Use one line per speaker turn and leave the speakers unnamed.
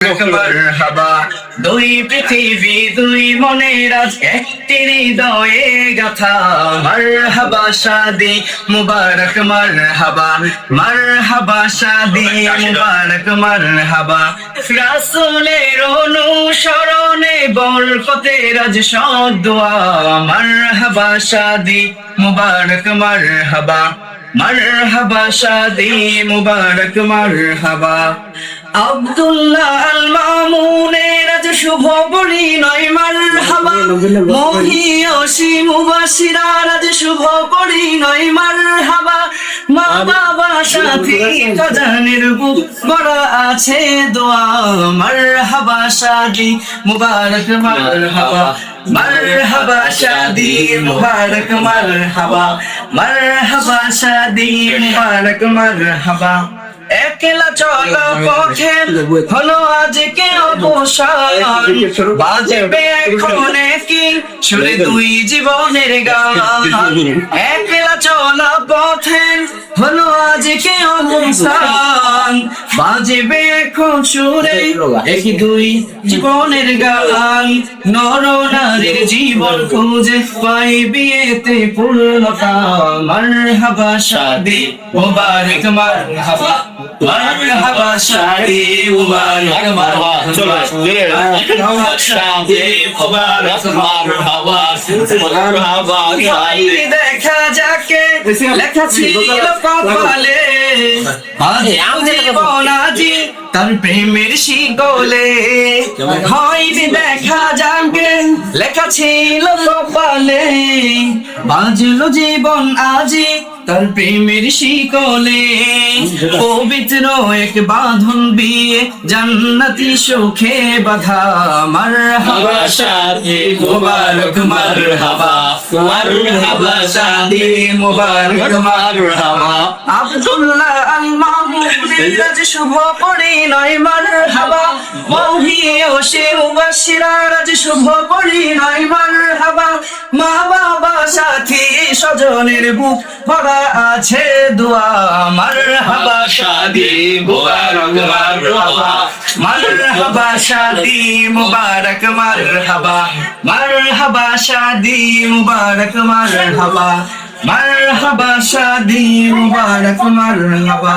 মারহাবা দুই পৃথিবী দুই মনের আজ একটি হৃদয়ে গাথা মারহাবা শাদি মুবারক মারহাবা শাদি মুবারক মারহাবা রাসূলের অনুসরণে বরকতের আজ সদদুয়া মারহাবা শাদি মুবারক মারহাবা শাদি মুবারক মারহাবা আব্দুল্লাহ আল মামুনের আজ শুভ পরিণয় মারহাবা মহিয়সী মুবাশশিরার আজ শুভ পরিণয় মারহাবা মা বাবা সাথী কাজানের বুক ভরা আছে দোয়া মারহাবা শাদি মুবারক মারহাবা শাদি মুবারক মারহাবা শাদি মুবারক মারহাবা একলা চলা পথে হলো আজকে অবসান বাজবে এখন কি সুরে দুই জীবনের গান একলা চলা পথে হলো আজকে অবসান বাজবে এখন সুরে একই দুই জীবনের গান নর নারীর জীবন খুঁজে পাই বিয়েতে পূর্ণতা মারহাবা শাদি মুবারক মারহাবা শাদি মুবারক শাদি মুবারক মারহাবা দেখা যাকে লেখা ছিল কপালে আজি তার প্রেমের শিকলে হয়নি দেখা যাকে লেখা ছিল কপালে বাজলো জীবন আজি তার প্রেমের শিকলে পবিত্র এক বাঁধন বিয়ে জান্নাতি সুখে বাঁধা মারহাবা শাদি মুবারক মারহাবা শাদি মুবারক মারহাবা আব্দুল্লাহ আল মামুনের আজ শুভ পরিণয় মারহাবা মহিয়সী মুবাশশিরার আজ শুভ পরিণয় মারহাবা মা বাবা সাথী স্বজনের বুক ভরা আছে দোয়া মারহাবা শাদি মুবারক মারহাবা শাদি মুবারক মারহাবা শাদি মুবারক মারহাবা শাদি মুবারক মারহাবা।